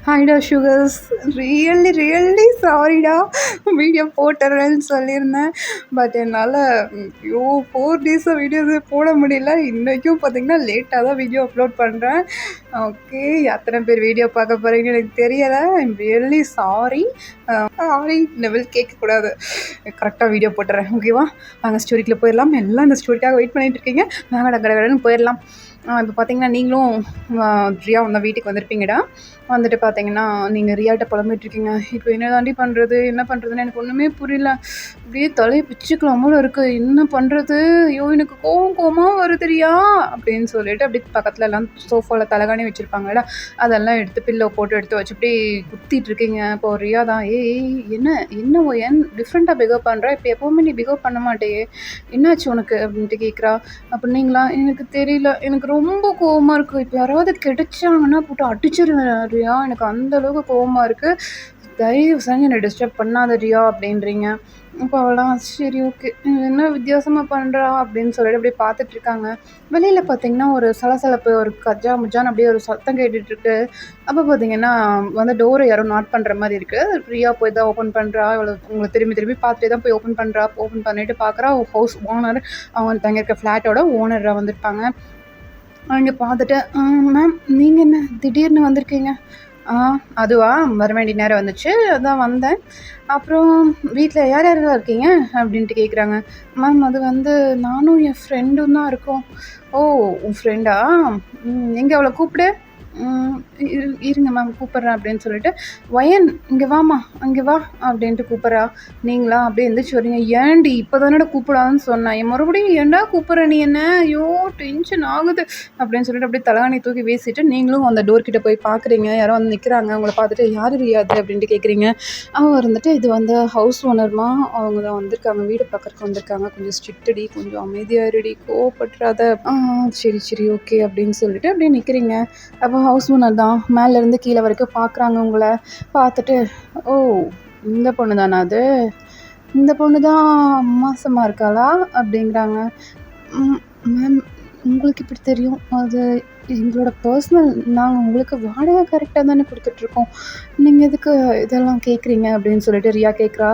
ஹாய்டா sugars. Really சாரிடா. Video போட்டுறேன்னு சொல்லியிருந்தேன். But என்னால் ஐயோ 4 டேஸாக வீடியோஸே போட முடியல. இன்றைக்கும் பார்த்திங்கன்னா லேட்டாக தான் வீடியோ அப்லோட் பண்ணுறேன். ஓகே, எத்தனை பேர் வீடியோ பார்க்க போகிறீங்கன்னு எனக்கு தெரியலை. I'm really sorry. Sorry level கேட்கக்கூடாது. கரெக்டாக வீடியோ போட்டுறேன். ஓகேவா? நாங்கள் ஸ்டோரிக்குள்ளே போயிடலாம். எல்லாம் இந்த ஸ்டோரிக்காக வெயிட் பண்ணிகிட்டு இருக்கீங்க. நாங்கள் கடகடன்னு போயிடலாம். இப்போ பார்த்தீங்கன்னா நீங்களும் ரியா வந்தால் வீட்டுக்கு வந்திருப்பீங்கடா. வந்துட்டு பார்த்தீங்கன்னா நீங்கள் ரியாட்ட புலம்பிட்டுருக்கீங்க. இப்போ என்ன தாண்டி பண்ணுறது, என்ன பண்ணுறதுன்னு எனக்கு ஒன்றுமே புரியல. அப்படியே தலையை பிச்சுக்கலாம் போல இருக்குது. என்ன பண்ணுறது, ஐயோ எனக்கு கோவமாக வருது ரியா அப்படின்னு சொல்லிட்டு அப்படி பக்கத்தில் எல்லாம் சோஃபாவில் தலைகாணி வச்சுருப்பாங்கடா, அதெல்லாம் எடுத்து பில்லோ போட்டு எடுத்து வச்சு அப்படி குத்திட்டு இருக்கீங்க. இப்போ ரியா தான் என்ன டிஃப்ரெண்ட்டாக பிகேவ் பண்ணுற, இப்போ எப்போவுமே நீ பிகேவ் பண்ண மாட்டேயே, என்னாச்சு உனக்கு அப்படின்ட்டு கேட்குறா. அப்படின்னீங்களா, எனக்கு தெரியல, எனக்கு ரொம்ப கோவமாக இருக்குது. இப்போ யாராவது கிடைச்சாங்கன்னா போட்டு அடிச்சிருவேன் ரியா, எனக்கு அந்தளவுக்கு கோவமாக இருக்குது. தயவு செஞ்சு என்னை டிஸ்டர்ப் பண்ணாத ரியா அப்படின்றீங்க. இப்போ அவளாம் சரி ஓகே என்ன வித்தியாசமாக பண்ணுறா அப்படின்னு சொல்லிட்டு அப்படியே பார்த்துட்ருக்காங்க. வெளியில் பார்த்தீங்கன்னா ஒரு சலசலப்பு, ஒரு கஜா முஜான்னு அப்படியே ஒரு சத்தம் கேட்டுட்ருக்கு. அப்போ பார்த்தீங்கன்னா வந்து டோரை யாரும் நாட் பண்ணுற மாதிரி இருக்குது. ரியா போய் தான் ஓப்பன் பண்ணுறா. உங்களை திரும்பி பார்த்துட்டே தான் போய் ஓப்பன் பண்ணுறா. ஓப்பன் பண்ணிவிட்டு பார்க்குறா, ஹவுஸ் ஓனர், அவங்க தங்கியிருக்க ஃப்ளாட்டோட ஓனராக வந்திருப்பாங்க. அங்கே பார்த்துட்டு மேம் நீங்கள் என்ன திடீர்னு வந்திருக்கீங்க? அதுவா, வர வேண்டிய நேரம் வந்துச்சு, அதான் வந்தேன். அப்புறம் வீட்டில் யார் யாரெல்லாம் இருக்கீங்க அப்படின்ட்டு கேட்குறாங்க. மேம் அது வந்து நானும் என் ஃப்ரெண்டும் தான் இருக்கோம். ஓ, உன் ஃப்ரெண்டா? எங்கே அவளை கூப்பிடு. இருங்க மேம் கூப்பிட்றேன் அப்படின்னு சொல்லிட்டு, வயன் இங்கே வாமா, அங்கே வா அப்படின்ட்டு கூப்பிட்றா. நீங்களா அப்படியே எந்திரிச்சு வரீங்க. ஏன்டி இப்போ தானடா கூப்பிடாதுன்னு சொன்னேன், என் மறுபடியும் ஏன்டா கூப்பிட்ற நீ என்ன, ஐயோ டென்ஷன் ஆகுது அப்படின்னு சொல்லிட்டு அப்படியே தலைகாணி தூக்கி வீசிட்டு நீங்களும் அந்த டோர்கிட்ட போய் பார்க்குறீங்க. யாரோ வந்து நிற்கிறாங்க. அவங்கள பார்த்துட்டு யார் ரியாது அப்படின்ட்டு கேட்குறீங்க. அவங்க இருந்துட்டு இது வந்து ஹவுஸ் ஓனர்மா, அவங்க தான் வந்திருக்காங்க, வீடு பார்க்குறக்கு வந்திருக்காங்க, கொஞ்சம் ஸ்ட்ரிக்டடி, கொஞ்சம் அமைதியாகிடுடி, கோவப்பட்டுறாத. சரி ஓகே அப்படின்னு சொல்லிட்டு அப்படியே நிற்கிறீங்க. அப்போ ஹவுஸ் ஓனர் தான் மேலேருந்து கீழே வரைக்கும் பார்க்குறாங்க. உங்களை பார்த்துட்டு, ஓ இந்த பொண்ணு தானா அது, இந்த பொண்ணு தான் மாசமாக இருக்காளா அப்படிங்கிறாங்க. மேம் உங்களுக்கு இப்படி தெரியும், அது எங்களோட பர்சனல், நாங்கள் உங்களுக்கு வாடகை கரெக்டாக தானே கொடுத்துட்ருக்கோம், நீங்கள் எதுக்கு இதெல்லாம் கேட்குறீங்க அப்படின்னு சொல்லிட்டு ரியா கேட்குறா.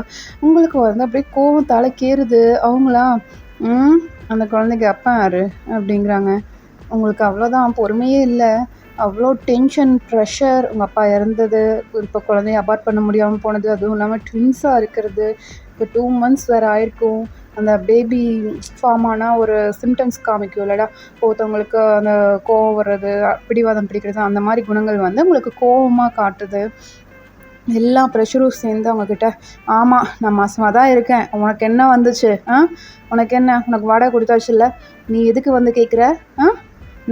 உங்களுக்கு வந்து அப்படியே கோவம் தலைக்கேறுது. அவங்களா அந்த குழந்தைக்கு அப்பா யார் அப்படிங்கிறாங்க. உங்களுக்கு அவ்வளோதான் பொறுமையே இல்லை, அவ்வளோ டென்ஷன் ப்ரெஷர், உங்கள் அப்பா இறந்தது, இப்போ குழந்தைய அபார்ட் பண்ண முடியாமல் போனது, அதுவும் இல்லாமல் ட்வின்ஸாக இருக்கிறது, இப்போ 2 months வேறு ஆயிருக்கும். அந்த பேபி ஃபார்ம் ஆனால் ஒரு சிம்டம்ஸ் காமிக்கும் இல்லைடா, ஒருத்தவங்களுக்கு அந்த கோவம் வர்றது, பிடிவாதம் பிடிக்கிறது, அந்த மாதிரி குணங்கள் வந்து உங்களுக்கு கோவமாக காட்டுது. எல்லா ப்ரெஷரும் சேர்ந்து அவங்கக்கிட்ட, ஆமாம் நான் மாசமாக தான் இருக்கேன், உனக்கு என்ன வந்துச்சு, உனக்கு என்ன, உனக்கு வாடகை கொடுத்தாச்சுல்ல, நீ எதுக்கு வந்து கேட்குற,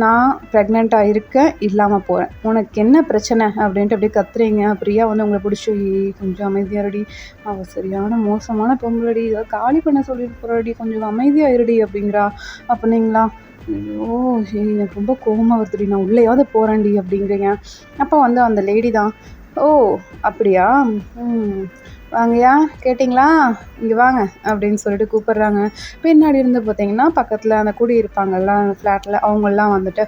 நான் ப்ரெக்னெண்ட்டாக இருக்கேன், இல்லாமல் போகிறேன், உனக்கு என்ன பிரச்சனை அப்படின்ட்டு அப்படியே கத்துறீங்க. பிரியா வந்து உங்களை பிடிச்சி கொஞ்சம் அமைதியாகடி, அவள் சரியான மோசமான பொம்பளடி, ஏதாவது காலி பண்ண சொல்லிட்டு போகிறடி, கொஞ்சம் அமைதியாகிருடி அப்படிங்கிறா. அப்படிங்களா, ஐயோ எனக்கு ரொம்ப கோபமாக வருதுடி, நான் உள்ளேயாவது போகிறேன்டி அப்படிங்கிறீங்க. அப்போ வந்து அந்த லேடி தான், ஓ அப்படியா, வாங்கயா கேட்டிங்களா, இங்கே வாங்க அப்படின்னு சொல்லிட்டு கூப்பிட்றாங்க. பின்னாடி இருந்து பார்த்தீங்கன்னா பக்கத்தில் அந்த குடி இருப்பாங்கள்ல அந்த ஃப்ளாட்டில், அவங்கெல்லாம் வந்துட்டு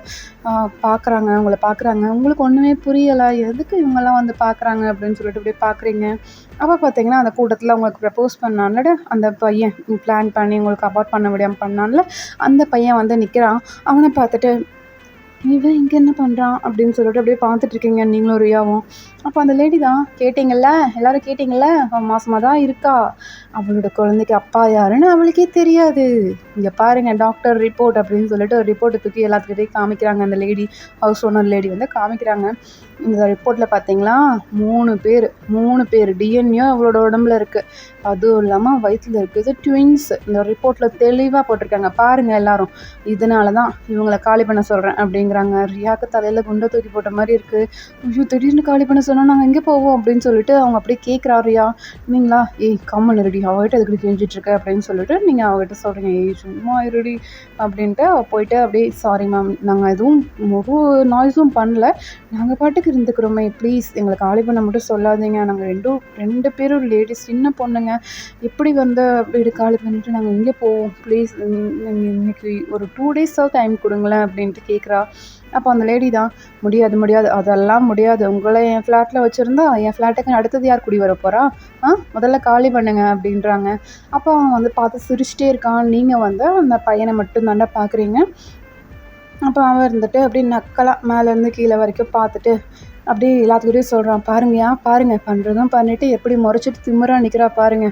பார்க்குறாங்க, உங்களை பார்க்குறாங்க. உங்களுக்கு ஒன்றுமே புரியலை, எதுக்கு இவங்கெல்லாம் வந்து பார்க்குறாங்க அப்படின்னு சொல்லிட்டு இப்படி பார்க்குறீங்க. அப்போ பார்த்தீங்கன்னா அந்த கூட்டத்தில் உங்களுக்கு ப்ரப்போஸ் பண்ணான்ல அந்த பையன், பிளான் பண்ணி உங்களுக்கு அபார்ட் பண்ண முடியாமல் பண்ணான்ல அந்த பையன் வந்து நிற்கிறான். அவனை பார்த்துட்டு, இவன் இங்கே என்ன பண்ணுறான் அப்படின்னு சொல்லிட்டு அப்படியே பார்த்துட்ருக்கீங்க நீங்களும் ரியாவும். அப்போ அந்த லேடி தான், கேட்டிங்கள்ல எல்லோரும் கேட்டிங்கள்ல, அவன் மாசமாக தான் இருக்கா, அவளோட குழந்தைக்கு அப்பா யாருன்னு அவளுக்கே தெரியாது, இங்கே பாருங்கள் டாக்டர் ரிப்போர்ட் அப்படின்னு சொல்லிட்டு ஒரு ரிப்போர்ட்டை தூக்கி எல்லாத்துக்கிட்டையும் காமிக்கிறாங்க. அந்த லேடி, ஹவுஸ் ஓனர் லேடி வந்து காமிக்கிறாங்க. இந்த ரிப்போர்ட்டில் பார்த்தீங்களா 3 பேர் டிஎன்ஏ அவளோட உடம்புல இருக்குது, அதுவும் இல்லாமல் வயிற்றில் இருக்குது ட்வின்ஸ். இந்த ரிப்போர்ட்டில் தெளிவாக போட்டிருக்காங்க, பாருங்கள் எல்லோரும், இதனால தான் இவங்களை காலி பண்ண சொல்கிறேன் அப்படிங்கிறாங்க. ரியாவுக்கு தலையில் குண்டை தூக்கி போட்ட மாதிரி இருக்குது. ஐயோ திடீர்னு காலி பண்ண சொன்னால் நாங்கள் எங்கே போவோம் அப்படின்னு சொல்லிட்டு அவங்க அப்படியே கேட்குறா. ரியா, நீங்களா, கம்மன் ரெடி, அவகிட்ட அதுக்கு செஞ்சிட்ருக்க அப்படின்னு சொல்லிட்டு நீங்கள் அவகிட்ட சொல்கிறீங்க, சும்மா இருடி அப்படின்ட்டு அவள் போயிட்டு அப்படியே, சாரி மேம், நாங்கள் எதுவும் ஒரு நாய்ஸும் பண்ணல, நாங்கள் பாட்டுக்கு இருந்துக்கிறோமே, ப்ளீஸ் எங்களை காலி பண்ண மட்டும் சொல்லாதீங்க, நாங்கள் ரெண்டு பேரும் லேடிஸ், சின்ன பொண்ணுங்க, எப்படி வந்து வீடு காலி பண்ணிவிட்டு நாங்கள் இங்கே போவோம், ப்ளீஸ் நீங்கள் இன்றைக்கி ஒரு 2 days டைம் கொடுங்களேன் அப்படின்ட்டு கேட்குறா. அப்போ அந்த லேடி தான், "முடியாது, முடியாது. அதெல்லாம் முடியாது. உங்கள என் ஃப்ளாட்ல வச்சிருந்தா, என் ஃப்ளாட்டுக்கு அடுத்தது யார் குடி வரப்போறா? முதல்ல காலி பண்ணுங்க" அப்படின்றாங்க. அப்போ அவன் வந்து பார்த்து சிரிச்சுட்டே இருக்கான். "நீங்க வந்து அந்த பையன மட்டும் தான்டா பார்க்குறீங்க." அப்போ அவன் இருந்துட்டு அப்படியே நக்கலா மேலேருந்து கீழே வரைக்கும் பார்த்துட்டு, அப்படியே எல்லாத்துக்கிட்டயும் சொல்கிறான், "பாருங்கயா, பாருங்க. பண்ணுறதும் பண்ணிட்டு எப்படி முறைச்சிட்டு திமிரா நிற்கிறா பாருங்க.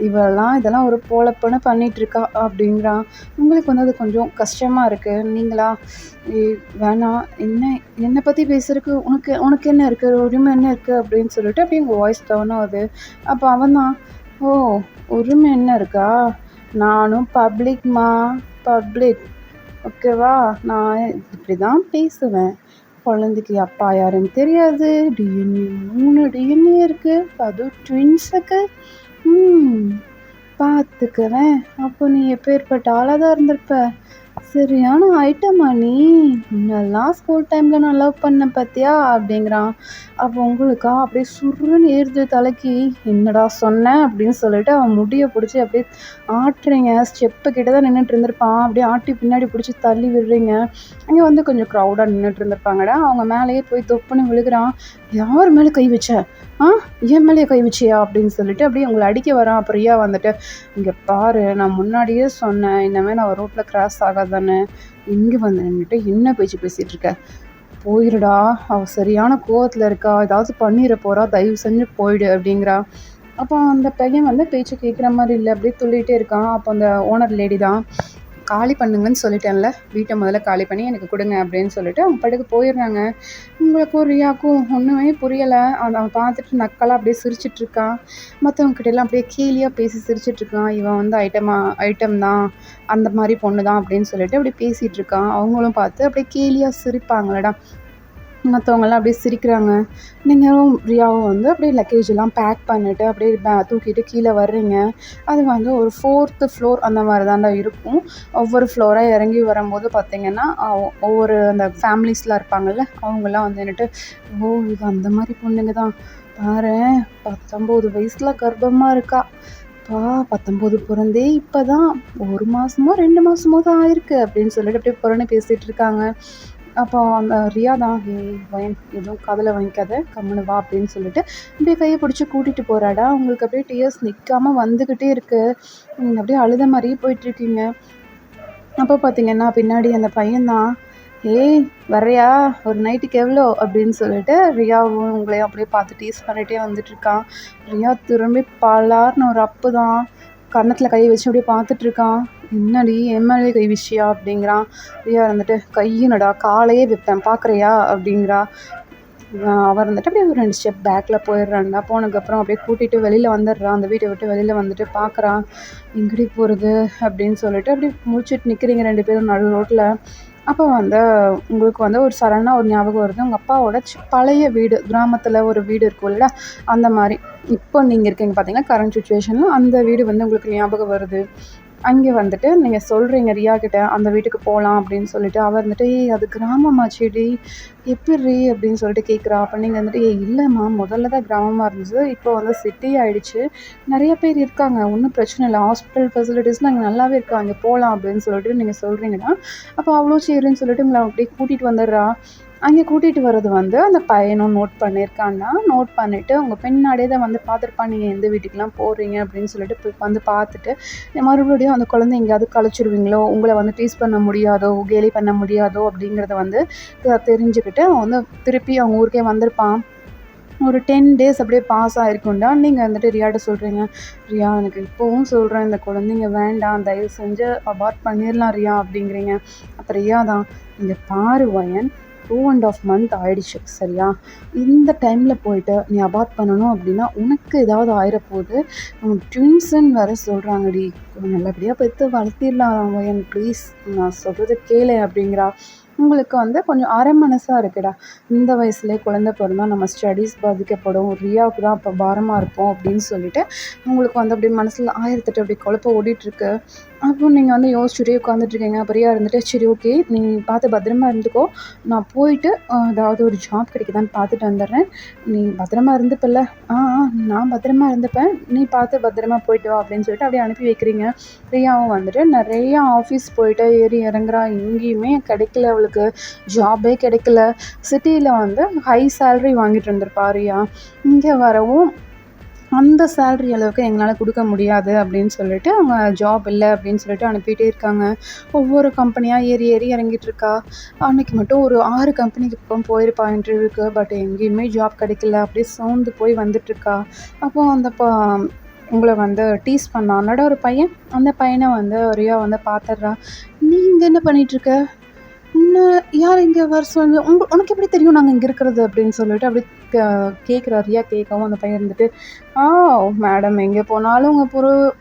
இதெல்லாம் ஒரு பொழப்புன்னு பண்ணிகிட்ருக்கா" அப்படிங்கிறான். உங்களுக்கு வந்து அது கொஞ்சம் கஷ்டமாக இருக்குது. நீங்களா, "ஏய் வேணாம், என்னை பற்றி பேசுறதுக்கு உனக்கு உனக்கு என்ன இருக்குது? உரிமை என்ன இருக்குது?" அப்படின்னு சொல்லிட்டு அப்படியே உங்கள் வாய்ஸ் டவுன் ஆகுது. அப்போ அவன் தான், "ஓ, உரிமை என்ன இருக்கா? நானும் பப்ளிக்மா, பப்ளிக். ஓகேவா? நான் இப்படி தான் பேசுவேன். குழந்தைக்கு அப்பா யாருன்னு தெரியாது. டிஎன்ஏ 3 டிஎன்ஏ இருக்கு. அதுவும் ட்வின்ஸுக்கு. பார்த்துக்குவேன். அப்போ நீ எப்பேற்பட்ட ஆளாக தான் இருந்திருப்ப. சரியான ஐட்டமா நீ? முன்னெல்லாம் ஸ்கூல் டைமில் நான் லவ் பண்ணேன் பார்த்தியா?" அப்படிங்கிறான். அப்போ உங்களுக்கா அப்படியே சுருன்னு ஏறுது தலைக்கு. "என்னடா சொன்னேன்?" அப்படின்னு சொல்லிட்டு அவன் முடியை பிடிச்சி அப்படியே ஆட்டுறீங்க. ஸ்டெப்பு கிட்ட தான் நின்றுட்டு இருந்திருப்பான். அப்படியே ஆட்டி பின்னாடி பிடிச்சி தள்ளி விடுறீங்க. அங்கே வந்து கொஞ்சம் க்ரௌடாக நின்றுட்டு இருந்திருப்பாங்கடா. அவங்க மேலேயே போய் தொப்புன்னு விழுகிறான். "யார் மேலே கை வச்ச? என் மேலேயே கை வச்சியா?" அப்படின்னு சொல்லிட்டு அப்படியே உங்களை அடிக்க வரான். அப்போ ரியா வந்துட்டு, "இங்கே பாரு, நான் முன்னாடியே சொன்னேன், இனிமேல் நான் ரோட்டில் கிராஸ் ஆகாதானே. இங்கே வந்து நின்றுட்டு என்ன பேச்சு பேசிகிட்டு இருக்க? போயிடுடா, அவள் சரியான கோவத்தில் இருக்கா. ஏதாவது பண்ணிட போகிறா. தயவு செஞ்சு போயிடு" அப்படிங்கிறா. அப்போ அந்த பையன் வந்து பேச்சு கேட்குற மாதிரி இல்லை. அப்படியே துள்ளிகிட்டே இருக்கான். அப்போ அந்த ஓனர் லேடி தான், "காலி பண்ணுங்கன்னு சொல்லிட்டேன்ல, வீட்டை முதல்ல காலி பண்ணி எனக்கு கொடுங்க" அப்படின்னு சொல்லிட்டு அவங்க பாட்டுக்கு போயிடுறாங்க. உங்களுக்கும் ரியாவுக்கும் ஒன்றுமே புரியலை. அவன் பார்த்துட்டு நக்கலாக அப்படியே சிரிச்சிட்ருக்கான். மற்றவங்ககிட்டலாம் அப்படியே கேலியாக பேசி சிரிச்சிட்ருக்கான். இவன் வந்து ஐட்டம் தான், அந்த மாதிரி பொண்ணு தான் அப்படின்னு சொல்லிட்டு அப்படியே பேசிகிட்ருக்கான். அவங்களும் பார்த்து அப்படியே கேலியாக சிரிப்பாங்களடா. மற்றவங்கலாம் அப்படியே சிரிக்கிறாங்க. நீங்களும் ரியாவும் வந்து அப்படியே லக்கேஜெல்லாம் பேக் பண்ணிவிட்டு அப்படியே தூக்கிட்டு கீழே வர்றீங்க. அது வந்து ஒரு 4th ஃப்ளோர் அந்த மாதிரி தான்டா இருக்கும். ஒவ்வொரு ஃப்ளோராக இறங்கி வரும்போது பார்த்திங்கன்னா, ஒவ்வொரு அந்த ஃபேமிலிஸ்லாம் இருப்பாங்கள்ல, அவங்களாம் வந்து நின்னுட்டு, "ஓ, இது அந்த மாதிரி பொண்ணுங்க தான். பாரேன், 19 வயசில் கர்ப்பமாக இருக்கா. 19 பிறந்தே இப்போ தான் 1 மாதமோ 2 மாதமோ தான் ஆயிருக்கு" அப்படின்னு சொல்லிட்டு அப்படியே புறணி பேசிகிட்டு இருக்காங்க. அப்போ அந்த ரியா தான், "ஏய் வயன், எதுவும் காதில் வாங்கிக்காத, கம்முனு வா" அப்படின்னு சொல்லிட்டு அப்படியே கையை பிடிச்சி கூட்டிகிட்டு போகிறாடா. உங்களுக்கு அப்படியே டியர்ஸ் நிற்காமல் வந்துக்கிட்டே இருக்குது. நீங்கள் அப்படியே அழுத மாதிரியே போயிட்டுருக்கீங்க. அப்போ பார்த்தீங்கன்னா பின்னாடி அந்த பையன்தான், "ஏய் வர்றியா? ஒரு நைட்டுக்கு எவ்வளோ?" அப்படின்னு சொல்லிட்டு ரியாவும் உங்களையும் அப்படியே பார்த்து டீஸ் பண்ணிகிட்டே வந்துட்டுருக்கான். ரியா திரும்பி பலார்னு ஒரு அப்பு தான். கன்னத்தில் கை வச்சு அப்படியே பார்த்துட்ருக்கான். "என்னடி எம்எல்ஏ கை விஷயா?" அப்படிங்கிறான். ரியா இருந்துட்டு, "கையுனடா, காலையே விற்பேன் பார்க்குறியா?" அப்படிங்கிறா. அவர் வந்துட்டு அப்படியே ஒரு 2 ஸ்டெப் பேக்கில் போயிடுறான்டா. போனதுக்கப்புறம் அப்படியே கூட்டிகிட்டு வெளியில் வந்துடுறான். அந்த வீட்டை விட்டு வெளியில் வந்துட்டு பார்க்குறான். "எங்கடி போகிறது?" அப்படின்னு சொல்லிட்டு அப்படியே முழிச்சிட்டு நிற்கிறீங்க 2 பேரும் நடு ரோட்டில். அப்போ வந்து உங்களுக்கு வந்து ஒரு சடனாக ஒரு ஞாபகம் வருது. உங்கள் அப்பாவோட பழைய வீடு, கிராமத்தில் ஒரு வீடு இருக்கும்ல, அந்த மாதிரி. இப்போ நீங்கள் இருக்கீங்க பார்த்தீங்கன்னா, கரண்ட் சிச்சுவேஷனில் அந்த வீடு வந்து உங்களுக்கு ஞாபகம் வருது. அங்கே வந்துட்டு நீங்கள் சொல்கிறீங்க ரியா கிட்ட, "அந்த வீட்டுக்கு போகலாம்" அப்படின்னு சொல்லிட்டு. அவள் வந்துட்டு, "ஏய் அது கிராமமாச்சேடி, எப்பிட்ரி?" அப்படின்னு சொல்லிட்டு கேட்குறா. அப்போ நீங்கள் வந்துட்டு, "ஏய் இல்லைம்மா, முதல்ல தான் கிராமமாக இருந்துச்சு, இப்போ வந்து சிட்டி ஆகிடுச்சு. நிறைய பேர் இருக்காங்க, ஒன்றும் பிரச்சனை இல்லை. ஹாஸ்பிட்டல் ஃபெசிலிட்டிஸ்லாம் அங்கே நல்லாவே இருக்குது, அங்கே போகலாம்" அப்படின்னு சொல்லிட்டு நீங்கள் சொல்கிறீங்கன்னா, அப்போ அவ்வளோ சரின்னு சொல்லிட்டு உங்களை அப்படியே கூட்டிகிட்டு வந்துடுறா. அங்கே கூட்டிகிட்டு வர்றது வந்து அந்த பையனும் நோட் பண்ணியிருக்கான்னா, நோட் பண்ணிவிட்டு உங்கள் பின்னாடியே தான் வந்து பார்த்துருப்பான், நீங்கள் எந்த வீட்டுக்கெலாம் போகிறீங்க அப்படின்னு சொல்லிட்டு போய் வந்து பார்த்துட்டு, மறுபடியும் அந்த குழந்தை எங்கேயாவது கலைச்சிருவீங்களோ, உங்களை வந்து டீஸ் பண்ண முடியாதோ, கேலி பண்ண முடியாதோ அப்படிங்கிறத வந்து தெரிஞ்சுக்கிட்டு அவன் வந்து திருப்பி அவங்க ஊருக்கே வந்திருப்பான். ஒரு 10 டேஸ் அப்படியே பாஸ் ஆகிருக்கும்டா. நீங்கள் வந்துட்டு ரியாட்ட சொல்கிறீங்க, "ரியா, எனக்கு இப்போவும் சொல்கிறேன், இந்த குழந்தைங்க வேண்டாம், தயவு செஞ்சு அபார்ட் பண்ணிடலாம் ரியா" அப்படிங்கிறீங்க. அப்போ ரியா தான், "இங்கே பாரு வயன், 2.5 மந்த் ஆயிடுச்சு, சரியா? இந்த டைமில் போயிட்டு நீ அபார்ட் பண்ணணும் அப்படின்னா உனக்கு ஏதாவது ஆயிரப்போகுது. ட்வின்ஸுன்னு வேறு சொல்கிறாங்கடி. நல்லபடியாக பெற்று வளர்த்திடலாம் வயன், ப்ளீஸ் நான் சொல்கிறத கேளு" அப்படிங்கிறா. உங்களுக்கு வந்து கொஞ்சம் அரை மனசாக இருக்குடா. இந்த வயசுலேயே குழந்தை பிறந்தா நம்ம ஸ்டடீஸ் பாதிக்கப்படும், ரியாவுக்கு தான் அப்போ பாரமாக இருப்போம் அப்படின்னு சொல்லிட்டு உங்களுக்கு வந்து அப்படியே மனசில் 1008 அப்படி குழப்பம் ஓடிட்டுருக்கு. அப்போ நீங்கள் வந்து யோசிச்சுட்டே உட்காந்துட்ருக்கீங்க. அப்போ ரியா இருந்துட்டு, "சரி ஓகே, நீ பார்த்து பத்திரமா இருந்துக்கோ. நான் போயிட்டு ஏதாவது ஒரு ஜாப் கிடைக்குதான்னு பார்த்துட்டு வந்துடுறேன். நீ பத்திரமா இருந்துப்பல்ல?" "ஆ நான் பத்திரமா இருந்துப்பேன். நீ பார்த்து பத்திரமா போயிட்டு வா" அப்படின்னு சொல்லிட்டு அப்படியே அனுப்பி வைக்கிறீங்க. ரியாவும் வந்துட்டு நிறையா ஆஃபீஸ் போயிட்டு ஏறி இறங்குறா. எங்கேயுமே கிடைக்கல அவளுக்கு அவங்களுக்கு ஜாபே கிடைக்கல. சிட்டியில் வந்து ஹை சேலரி வாங்கிட்டு இருந்திருப்பாருயா. இங்கே வரவும் அந்த சேலரி அளவுக்கு எங்களால் கொடுக்க முடியாது அப்படின்னு சொல்லிட்டு அவங்க ஜாப் இல்லை அப்படின்னு சொல்லிட்டு அனுப்பிட்டே இருக்காங்க. ஒவ்வொரு கம்பெனியாக ஏறி ஏறி இறங்கிட்டு இருக்கா. அன்னைக்கு மட்டும் ஒரு 6 கம்பெனிக்கு பக்கம் போயிருப்பா இன்டர்வியூக்கு. பட் எங்கேயுமே ஜாப் கிடைக்கல. அப்படியே சோர்ந்து போய் வந்துட்டுருக்கா. அப்போ அந்த உங்களை வந்து டீஸ் பண்ணானோட ஒரு பையன், அந்த பையனை வந்து ரியா வந்து பார்த்துட்றா. நீ இங்கே என்ன பண்ணிகிட்ருக்க? யார் இங்கே வர சொல்லு, உனக்கு எப்படி தெரியும் நாங்கள் இங்கே இருக்கிறது அப்படின்னு சொல்லிட்டு அப்படி கேட்குறா. ரியா கேட்கவும் அந்த பையன் இருந்துட்டு, மேடம் எங்கே போனாலும் உங்கள்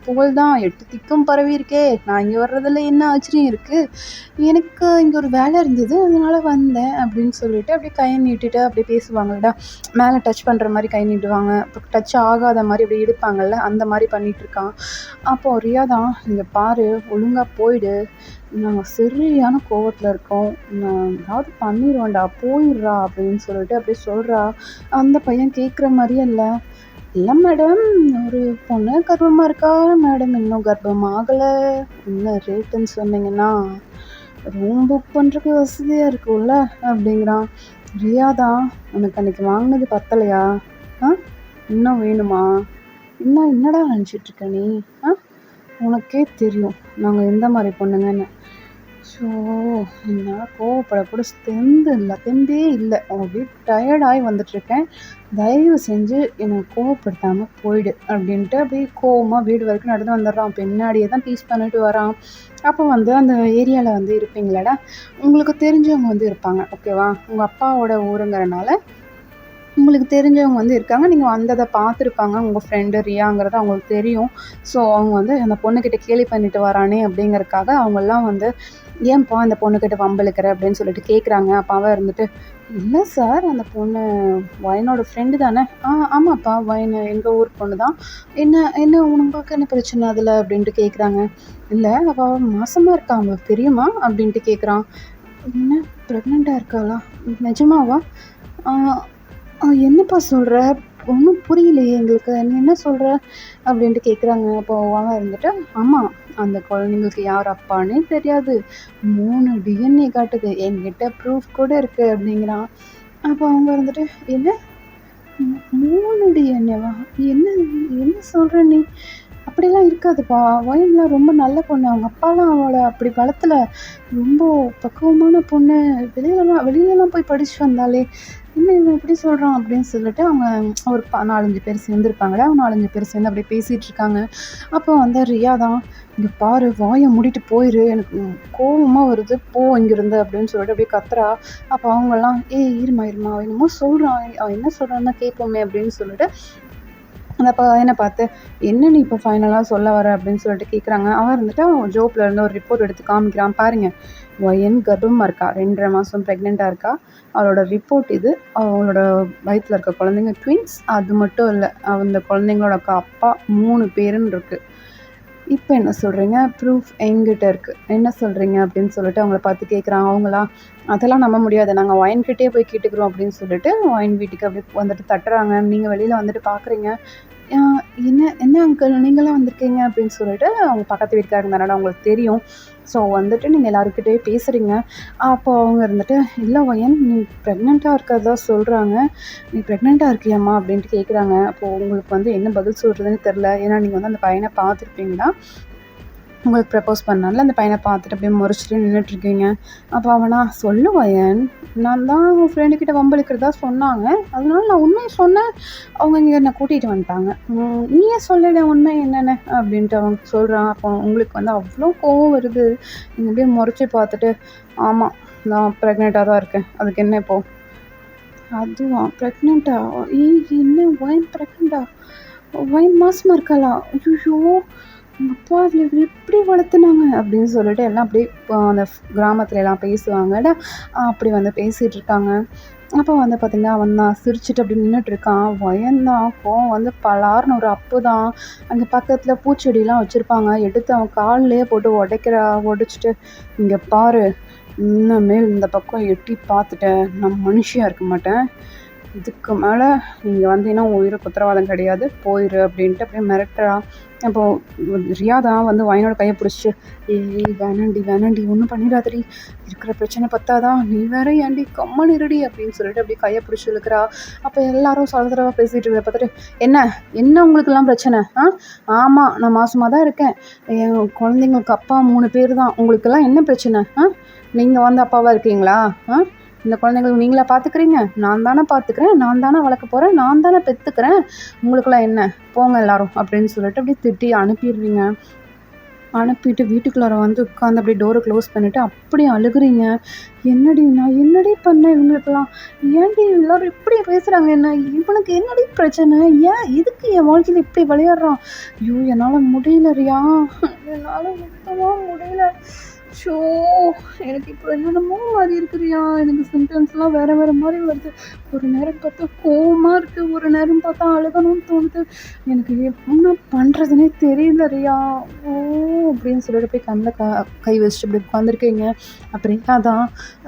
புகழ் தான் 8 திக்கும் பரவி இருக்கே, நான் இங்கே வர்றதில் என்ன ஆச்சரியம் இருக்குது, எனக்கு இங்கே ஒரு வேலை இருந்தது அதனால் வந்தேன் அப்படின்னு சொல்லிட்டு அப்படியே கையை நீட்டிட்டு அப்படியே பேசுவாங்கள்டா. மேலே டச் பண்ணுற மாதிரி கை நீட்டுவாங்க, இப்போ டச் ஆகாத மாதிரி அப்படியே எடுப்பாங்கள்ல, அந்த மாதிரி பண்ணிகிட்ருக்கான். அப்போது ரியா தான், இங்கே பாரு ஒழுங்காக போயிடு, நாங்கள் சரியான கோவத்தில் இருக்கோம், நான் ஏதாவது பண்ணிடுவேன்டா, போயிடுறா அப்படின்னு சொல்லிட்டு அப்படியே சொல்கிறா. அந்த பையன் கேட்குற மாதிரியே இல்லை மேடம், ஒரு பொண்ணு கர்ப்பமாக இருக்கா மேடம், இன்னும் கர்ப்பம் ஆகலை, என்ன ரேட்டுன்னு சொன்னீங்கன்னா ரூம் புக் பண்ணுறதுக்கு வசதியாக இருக்கும்ல அப்படிங்கிறான். ரியா தான், உனக்கு அன்றைக்கி வாங்கினது பத்தலையா? இன்னும் வேணுமா? என்னடா நினச்சிட்ருக்க நீ? உனக்கே தெரியும் நாங்கள் எந்த மாதிரி பொண்ணுங்கன்னு. ஸோ என்னால் கோவப்படக்கூட தெம்பே இல்லை, அப்படியே டயர்டாகி வந்துட்டுருக்கேன், தயவு செஞ்சு என்னை கோவப்படுத்தாமல் போயிடு அப்படின்ட்டு அப்படியே கோவமாக வீடு வரைக்கும் நடந்து வந்துடுறான். பின்னாடியே தான் டீஸ் பண்ணிட்டு வரான். அப்போ வந்து அந்த ஏரியாவில் வந்து இருப்பீங்களாடா, உங்களுக்கு தெரிஞ்சவங்க வந்து இருப்பாங்க, ஓகேவா? உங்கள் அப்பாவோட ஊருங்கிறனால உங்களுக்கு தெரிஞ்சவங்க வந்து இருக்காங்க. நீங்கள் வந்ததை பார்த்துருப்பாங்க. உங்கள் ஃப்ரெண்டு ரியாங்கிறது அவங்களுக்கு தெரியும். ஸோ அவங்க வந்து அந்த பொண்ணுக்கிட்ட கேலி பண்ணிட்டு வரானே அப்படிங்கிறதுக்காக அவங்கெல்லாம் வந்து, ஏன்ப்பா அந்த பொண்ணுக்கிட்ட வம்பிழுக்கிற அப்படின்னு சொல்லிட்டு கேட்குறாங்க. அப்போ அவன் இருந்துட்டு, இல்லை சார், அந்த பொண்ணு வயனோட ஃப்ரெண்டு தானே. ஆமாப்பா, வயன் எங்கள் ஊர் பொண்ணு தான். என்ன உங்களுக்கு என்ன பிரச்சனை அதில் அப்படின்ட்டு கேட்குறாங்க. இல்லை, அவள் மாசமாக இருக்கா, அவங்களுக்கு தெரியுமா அப்படின்ட்டு கேட்குறான். என்ன ப்ரெக்னெண்ட்டாக இருக்காளா? நிஜமாவா? என்னப்பா சொல்கிற? ஒன்றும் புரியலையே எங்களுக்கு, நீ என்ன சொல்கிற அப்படின்ட்டு கேட்குறாங்க. அப்போ அவன் இருந்துட்டு, ஆமாம், அந்த குழந்தைங்களுக்கு யார் அப்பானே தெரியாது, 3 DNA காட்டுது, என்கிட்ட ப்ரூஃப் கூட இருக்குது அப்படிங்கிறான். அப்போ அவங்க இருந்துட்டு, என்ன 3 DNAவா? என்ன சொல்கிற நீ? அப்படிலாம் இருக்காதுப்பா, வயன்லாம் ரொம்ப நல்ல பொண்ணு, அவங்க அப்பாலாம் அவளை அப்படி வளர்த்துல, ரொம்ப பக்குவமான பொண்ணு, வெளியிலலாம் போய் படிச்சு வந்தாலே, என்ன இவன் இப்படி சொல்கிறான் அப்படின்னு சொல்லிட்டு அவங்க ஒரு 4-5 பேர் சேர்ந்துருப்பாங்களே, அவங்க 4-5 பேர் சேர்ந்து அப்படியே பேசிகிட்டு இருக்காங்க. அப்போ வந்து ரியா தான், இங்கே பாரு, வாயை மூடிட்டு போயிரு, எனக்கு கோவமாக வருது, போ இங்கிருந்து அப்படின்னு சொல்லிட்டு அப்படியே கத்துறா. அப்போ அவங்கெல்லாம், இருமா என்னமோ சொல்கிறான், அவன் என்ன சொல்கிறான்னு கேட்போமே அப்படின்னு சொல்லிட்டு அந்த பையனை பார்த்து, என்ன நீ இப்போ ஃபைனலாக சொல்ல வர அப்படின்னு சொல்லிட்டு கேட்குறாங்க. அவன் இருந்துட்டு அவன் ஜோப்பில் இருந்து ஒரு ரிப்போர்ட் எடுத்து காமிக்கிறான். பாருங்கள், ஒயன் கர்ப்பமாக இருக்கா, 2.5 மாதம் ப்ரெக்னெண்ட்டாக இருக்கா, அவளோட ரிப்போர்ட் இது, அவளோட வயிற்றில் இருக்க குழந்தைங்க ட்வின்ஸ். அது மட்டும் இல்லை, அந்த குழந்தைங்களோட அப்பா 3 பேருன்னு இருக்குது. இப்போ என்ன சொல்கிறீங்க? ப்ரூஃப் எங்கிட்ட இருக்குது, என்ன சொல்கிறீங்க அப்படின்னு சொல்லிட்டு அவங்கள பார்த்து கேட்குறான். அவங்களா, அதெல்லாம் நம்ப முடியாது, நாங்கள் ஒயின்கிட்டே போய் கேட்டுக்கிறோம் அப்படின்னு சொல்லிட்டு ஒயின் வீட்டுக்கு அப்படியே வந்துட்டு தட்டுறாங்க. நீங்கள் வெளியில் வந்துட்டு பார்க்குறீங்க, என்ன அங்கிள் நீங்களாம் வந்திருக்கீங்க அப்படின்னு சொல்லிட்டு அவங்க பக்கத்து வீட்டுக்காரங்க தானடா, அவங்களுக்கு தெரியும். ஸோ வந்துட்டு நீங்கள் எல்லாருக்கிட்டே பேசுகிறீங்க. அப்போது அவங்க இருந்துட்டு, இல்லை ஒயன், நீ ப்ரெக்னெண்ட்டாக இருக்கிறதா சொல்கிறாங்க, நீ ப்ரெக்னெண்ட்டாக இருக்கியாம்மா அப்படின்ட்டு கேட்குறாங்க. அப்போது உங்களுக்கு வந்து என்ன பதில் சொல்கிறதுன்னு தெரில. ஏன்னா நீங்கள் வந்து அந்த பையனை பார்த்துருப்பீங்கன்னா, உங்களுக்கு ப்ரப்போஸ் பண்ணால அந்த பையனை பார்த்துட்டு அப்படியே முறைச்சிட்டு நின்றுட்டுருக்கீங்க. அப்போ அவனா, சொல்லு வயன், நான் தான் உன் ஃப்ரெண்டுக்கிட்ட வம்பிழுக்கிறதா சொன்னாங்க, அதனால நான் உண்மையை சொன்னேன், அவங்க இங்கே என்னை கூட்டிகிட்டு வந்துட்டாங்க, நீயே சொல்லலை உண்மை என்னென்ன அப்படின்ட்டு அவங்க சொல்கிறான். அப்போ உங்களுக்கு வந்து அவ்வளோ கோவம் வருது. நீங்கள் அப்படியே முறைச்சி பார்த்துட்டு, ஆமாம், நான் ப்ரெக்னெண்ட்டாக தான் இருக்கேன், அதுக்கு என்ன இப்போது? அதுவா, ப்ரெக்னெண்ட்டா? என்ன ஒயின் ப்ரெக்னெண்ட்டா? ஒயின் மாசமாக இருக்காளா? ஐயோ, எங்கள் அப்பா இவளை எப்படி வளர்த்துனாங்க அப்படின்னு சொல்லிட்டு எல்லாம் அப்படியே அந்த கிராமத்துல எல்லாம் பேசுவாங்கடா, அப்படி வந்து பேசிகிட்டு இருக்காங்க. அப்போ வந்து பார்த்திங்கன்னா அவன் தான் சிரிச்சுட்டு அப்படி நின்றுட்டுருக்கான். வயந்தான் கோவம் வந்து பலார்னு ஒரு அப்பு தான். அங்கே பக்கத்தில் பூச்செடியெலாம் வச்சுருப்பாங்க, எடுத்து அவன் கால்லையே போட்டு உடைச்சிட்டு, இங்கே பாரு, இன்னமேல் இந்த பக்கம் எட்டி பார்த்துட்டேன், நான் மனுஷியாக இருக்க மாட்டேன், இதுக்கு மேலே நீங்கள் வந்தீங்கன்னா உங்கள் உயிருக்கு உத்தரவாதம் கிடையாது, போயிரு அப்படின்ட்டு அப்படியே மிரட்டுறா. அப்போது ரியா தான் வந்து வயனோட கையை பிடிச்சி, ஏய் வேணாண்டி ஒன்றும் பண்ணிடாதடி, இருக்கிற பிரச்சனை பத்தாதான், நீ வேற ஏன்டி கம்மன் இருடி அப்படின்னு சொல்லிட்டு அப்படியே கையை பிடிச்சி இழுக்கிறா. அப்போ எல்லாரும் சலதரவாக பேசிகிட்டு இருக்கிற பார்த்துட்டு, என்ன உங்களுக்கெல்லாம் பிரச்சனை? ஆமாம், நான் மாசமாக தான் இருக்கேன், என் குழந்தைங்களுக்கு அப்பா 3 பேர் தான், உங்களுக்கெல்லாம் என்ன பிரச்சனை? நீங்கள் வந்து அப்பாவாக இருக்கீங்களா? இந்த குழந்தைங்களுக்கு நீங்களா பார்த்துக்கிறீங்க? நான் தானே பார்த்துக்கிறேன், நான் தானே வளர்க்க போகிறேன், நான் தானே பெற்றுக்கிறேன், உங்களுக்கெல்லாம் என்ன, போங்க எல்லாரும் அப்படின்னு சொல்லிட்டு அப்படியே திட்டி அனுப்பிடுறீங்க. அனுப்பிட்டு வீட்டுக்குள்ளார வந்து உட்காந்து அப்படியே டோரை க்ளோஸ் பண்ணிவிட்டு அப்படியே அழுகுறீங்க. நான் என்னடி பண்ணேன் இவங்களுக்கெல்லாம்? ஏன்டி எல்லோரும் இப்படி பேசுகிறாங்க? இவனுக்கு என்னடி பிரச்சனை? ஏன் இதுக்கு என் வாழ்க்கையில் இப்படி விளையாடுறான்? ஐயோ, என்னால் முடியல ரியா, என்னால் சுத்தமாக முடியல. ஷோ, எனக்கு இப்போ என்னென்னமோ மாதிரி இருக்குறியா, எனக்கு சிம்டம்ஸ்லாம் வேறு மாதிரி வருது. ஒரு நேரம் பார்த்தா கோவமாக இருக்குது, ஒரு நேரம் பார்த்தா அழுகணும்னு தோணுது. எனக்கு என்ன பண்ணுறதுனே தெரியல ரியா. அப்படின்னு சொல்லிட்டு போய் கண்ணில் கை வச்சுட்டு இப்படி உட்காந்துருக்கீங்க. அப்படின்னா தான்